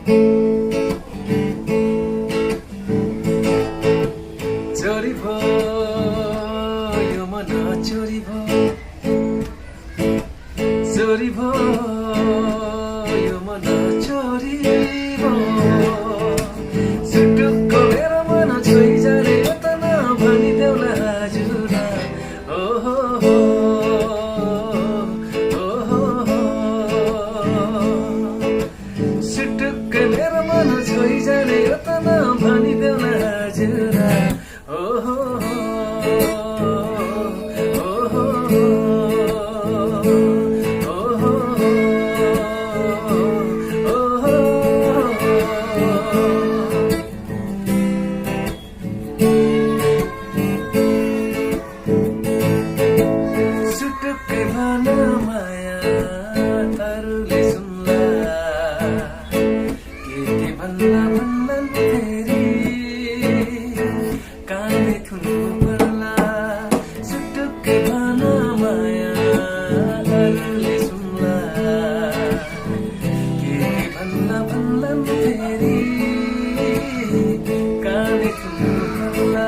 चोरी भयो मन चोरी भयो चोरी भयो मन चोरी भयो सुटुक्क मेरो मन छोइ जाने त नभनिदेऊला हजुर ओहो सुटुक्क मेरो मन छोइ जाने त नभनिदेऊला हजुर ओहो सुटुक्कै भन माया अरूले सुन्ला के भन्ला भन्लान् फेरि काने थुन्नु पर्ला सुटुक्कै भन माया अरूले सुन्ला के भन्ला भन्लान् फेरि काने थुन्नु पर्ला